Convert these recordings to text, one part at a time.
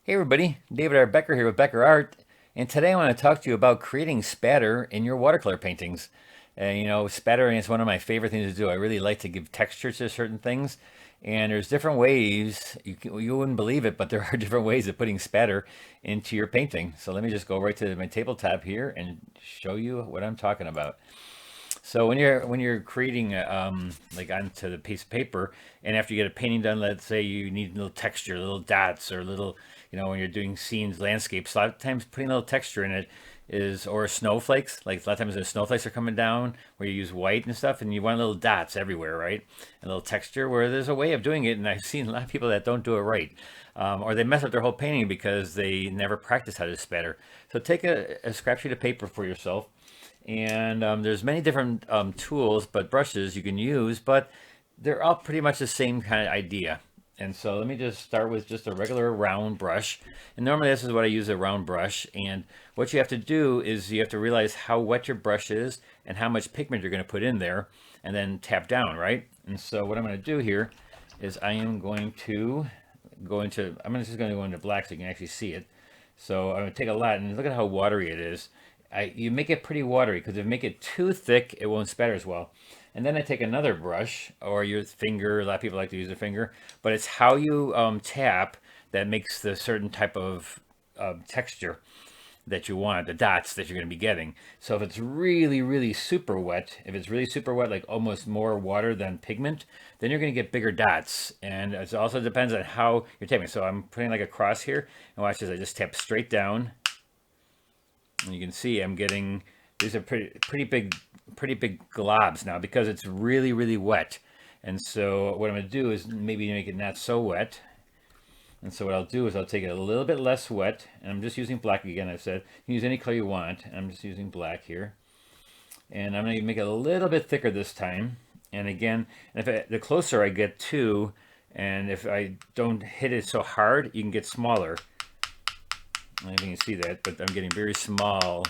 Hey everybody, David R. Becker here with BeckerArt, and today I want to talk to you about creating spatter in your watercolor paintings. Spattering is one of my favorite things to do. I really like to give texture to certain things, and there's different ways. You wouldn't believe it, but there are different ways of putting spatter into your painting. So let me just go right to my tabletop here and show you what I'm talking about. So when you're creating like onto the piece of paper, and after you get a painting done, let's say you need a little texture, little dots, or little, when you're doing scenes, landscapes, a lot of times putting a little texture in it is, or snowflakes. Like a lot of times the snowflakes are coming down, where you use white and stuff, and you want little dots everywhere, right? A little texture. Where there's a way of doing it, and I've seen a lot of people that don't do it right, or they mess up their whole painting because they never practice how to spatter. So take a scrap sheet of paper for yourself, and there's many different tools, but brushes you can use, but they're all pretty much the same kind of idea. And so let me just start with just a regular round brush. And normally this is what I use, a round brush. And what you have to do is you have to realize how wet your brush is and how much pigment you're going to put in there, and then tap down, right? And so what I'm going to do here is I am going to I'm just going to go into black so you can actually see it. So I'm going to take a lot, and look at how watery it is. You make it pretty watery, because if you make it too thick, it won't spatter as well. And then I take another brush or your finger. A lot of people like to use their finger, but it's how you tap that makes the certain type of texture that you want, the dots that you're going to be getting. So if it's really, really super wet, like almost more water than pigment, then you're going to get bigger dots. And it also depends on how you're tapping. So I'm putting like a cross here, and watch this. I just tap straight down, and you can see I'm getting, these are pretty big globs now, because it's really, really wet. And so what I'm going to do is maybe make it not so wet. And so what I'll do is I'll take it a little bit less wet, and I'm just using black again. I've said you can use any color you want. I'm just using black here, and I'm going to make it a little bit thicker this time. And again, the closer I get to, and if I don't hit it so hard, you can get smaller. I don't know if you can see that, but I'm getting very small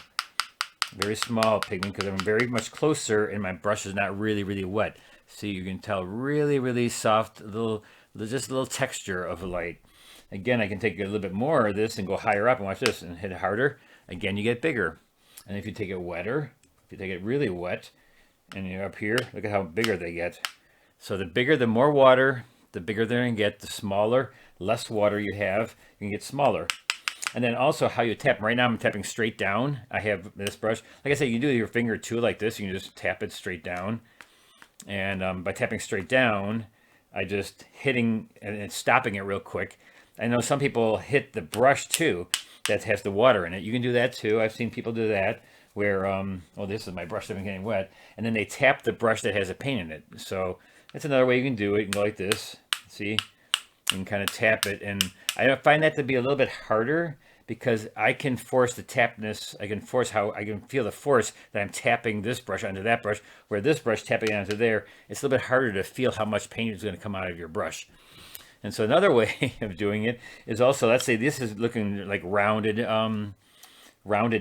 pigment, because I'm very much closer, and my brush is not really, really wet. See, you can tell really, really soft, just a little texture of light. Again, I can take a little bit more of this and go higher up, and watch this, and hit it harder. Again, you get bigger. And if you take it wetter, if you take it really wet, and you're up here, look at how bigger they get. So the bigger, the more water, the bigger they're going to get. The smaller, less water you have, you can get smaller. And then also how you tap. Right now I'm tapping straight down. I have this brush. Like I said, you can do your finger too, like this. You can just tap it straight down. And by tapping straight down, I just hitting and stopping it real quick. I know some people hit the brush too that has the water in it. You can do that too. I've seen people do that where, oh, this is my brush that's been getting wet. And then they tap the brush that has a paint in it. So that's another way you can do it. You can go like this. See? You can kind of tap it, and I find that to be a little bit harder, because I can force the tapness. I can feel the force that I'm tapping this brush onto that brush, where this brush tapping onto there, it's a little bit harder to feel how much paint is going to come out of your brush. And so another way of doing it is also, let's say this is looking like rounded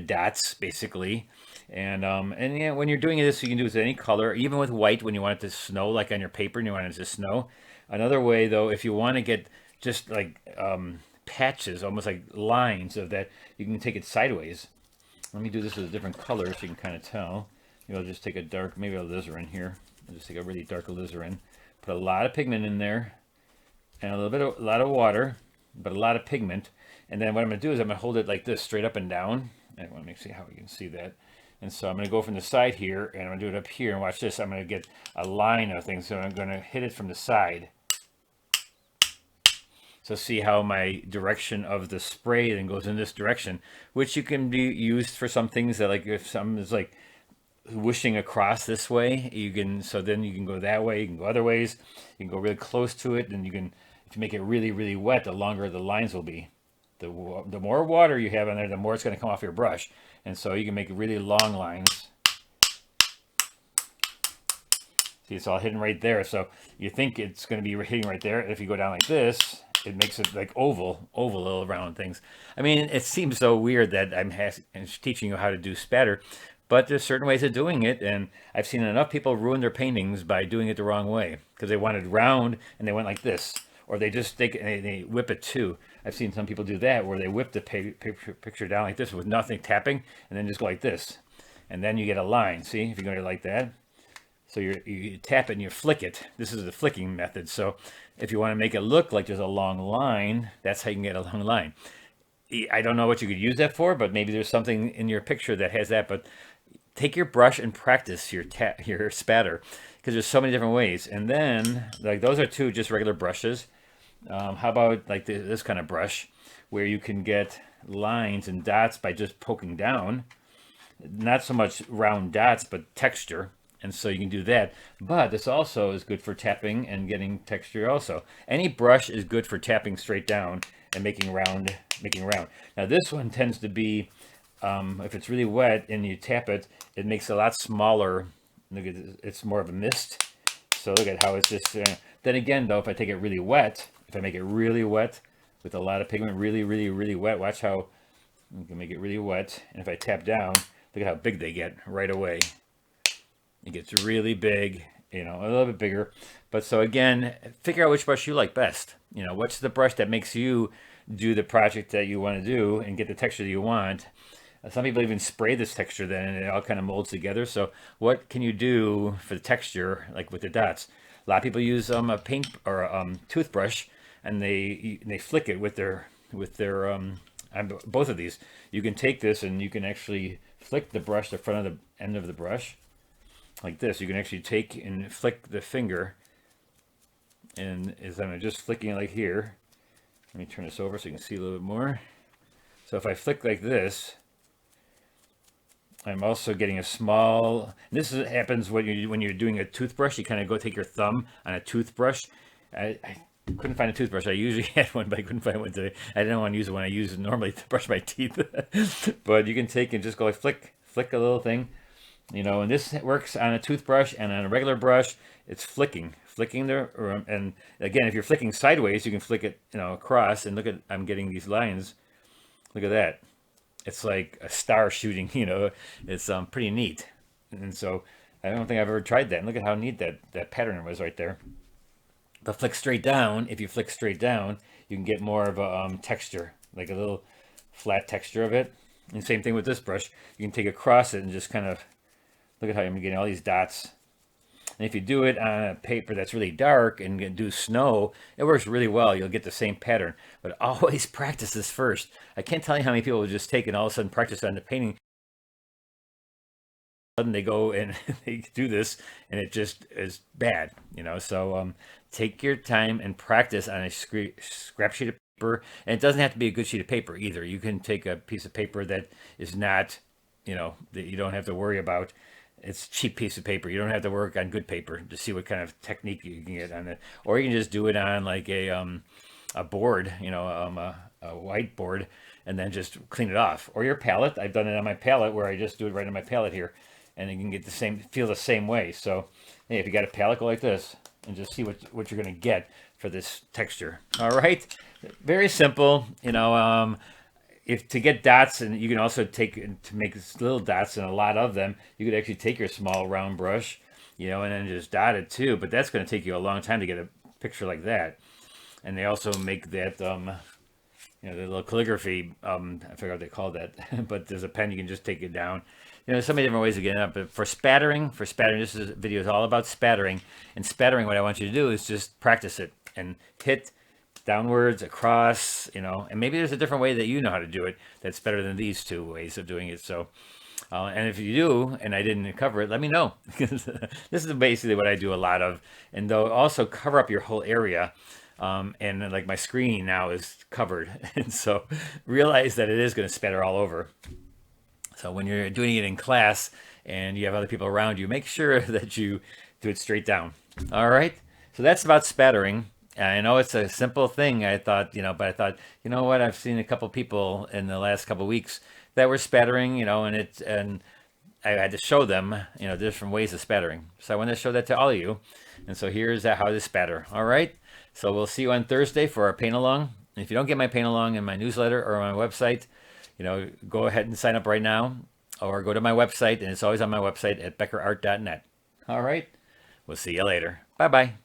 dots, basically. And yeah, when you're doing this, you can do it with any color, even with white when you want it to snow, like on your paper, and you want it to snow. Another way, though, if you want to get just like patches, almost like lines of that, you can take it sideways. Let me do this with a different color so you can kind of tell. I'll just take a dark, maybe a alizarin here. I'll just take a really dark alizarin, put a lot of pigment in there, and a lot of water, but a lot of pigment. And then what I'm going to do is I'm going to hold it like this, straight up and down. I want to make sure how you can see that. And so I'm going to go from the side here, and I'm going to do it up here, and watch this. I'm going to get a line of things, so I'm going to hit it from the side. So see how my direction of the spray then goes in this direction, which you can be used for some things that, like if something is like whooshing across this way, so then you can go that way, you can go other ways, you can go really close to it, and if you make it really, really wet, the longer the lines will be. The more water you have in there, the more it's going to come off your brush. And so you can make really long lines. See, it's all hidden right there. So you think it's going to be hitting right there. If you go down like this, it makes it like oval little round things. I mean, it seems so weird that I'm teaching you how to do spatter, but there's certain ways of doing it, and I've seen enough people ruin their paintings by doing it the wrong way, because they wanted round and they went like this, or they whip it too. I've seen some people do that where they whip the picture down like this with nothing tapping, and then just go like this, and then you get a line. See, if you're going to like that. So you tap it and you flick it. This is the flicking method. So if you want to make it look like there's a long line, that's how you can get a long line. I don't know what you could use that for, but maybe there's something in your picture that has that. But take your brush and practice your spatter, because there's so many different ways. And then, like, those are two just regular brushes. How about like this kind of brush where you can get lines and dots by just poking down? Not so much round dots, but texture. And so you can do that. But this also is good for tapping and getting texture also. Any brush is good for tapping straight down and making round. Now this one tends to be, if it's really wet and you tap it, it makes it a lot smaller. Look at this, it's more of a mist. So look at how it's just, then again though, if I take it really wet, if I make it really wet with a lot of pigment, really wet, watch how you can make it really wet. And if I tap down, look at how big they get right away. It gets really big, you know, a little bit bigger. But so again, figure out which brush you like best. You know, what's the brush that makes you do the project that you want to do and get the texture that you want. Some people even spray this texture then, and it all kind of molds together. So what can you do for the texture, like with the dots? A lot of people use a paint or a toothbrush, and they flick it with their both of these. You can take this and you can actually flick the brush, the front of the end of the brush, like this. You can actually take and flick the finger, and as I'm just flicking it like here. Let me turn this over so you can see a little bit more. So if I flick like this, I'm also getting a small. Happens when you're doing a toothbrush. You kind of go take your thumb on a toothbrush. I couldn't find a toothbrush. I usually had one, but I couldn't find one today. I didn't want to use it when I use it normally to brush my teeth. But you can take and just go like flick a little thing. You know, and this works on a toothbrush and on a regular brush. It's flicking there. And again, if you're flicking sideways, you can flick it, you know, across. And look at, I'm getting these lines. Look at that. It's like a star shooting. You know, it's pretty neat. And so I don't think I've ever tried that. And look at how neat that pattern was right there. But flick straight down. If you flick straight down, you can get more of a texture, like a little flat texture of it. And same thing with this brush. You can take across it and just kind of. Look at how I'm getting all these dots. And if you do it on a paper that's really dark and do snow, it works really well. You'll get the same pattern. But always practice this first. I can't tell you how many people will just take and all of a sudden practice on the painting. Sudden they go and they do this and it just is bad, you know. So take your time and practice on a scrap sheet of paper. And it doesn't have to be a good sheet of paper either. You can take a piece of paper that is not, you know, that you don't have to worry about. It's a cheap piece of paper. You don't have to work on good paper to see what kind of technique you can get on it. Or you can just do it on like a board, you know, a whiteboard, and then just clean it off. Or your palette. I've done it on my palette where I just do it right on my palette here, and you can get feel the same way. So hey, if you got a palette, go like this and just see what you're going to get for this texture. All right, very simple, you know. If to get dots, and you can also take to make little dots and a lot of them, you could actually take your small round brush, you know, and then just dot it too. But that's going to take you a long time to get a picture like that. And they also make that, you know, the little calligraphy. I forgot what they call that, but there's a pen you can just take it down. You know, there's so many different ways of getting it up. But for spattering, this video is all about spattering. And spattering, what I want you to do is just practice it and hit downwards, across, you know, and maybe there's a different way that you know how to do it that's better than these two ways of doing it. So, and if you do, and I didn't cover it, let me know. Because this is basically what I do a lot of. And they'll also cover up your whole area. And like my screen now is covered. And so realize that it is going to spatter all over. So when you're doing it in class and you have other people around you, make sure that you do it straight down. All right. So that's about spattering. I know it's a simple thing, I thought, you know, but I thought, you know what, I've seen a couple people in the last couple of weeks that were spattering, you know, and I had to show them, you know, different ways of spattering. So I want to show that to all of you. And so here's how to spatter. All right. So we'll see you on Thursday for our paint along. And if you don't get my paint along in my newsletter or on my website, you know, go ahead and sign up right now or go to my website. And it's always on my website at BeckerArt.net. All right. We'll see you later. Bye-bye.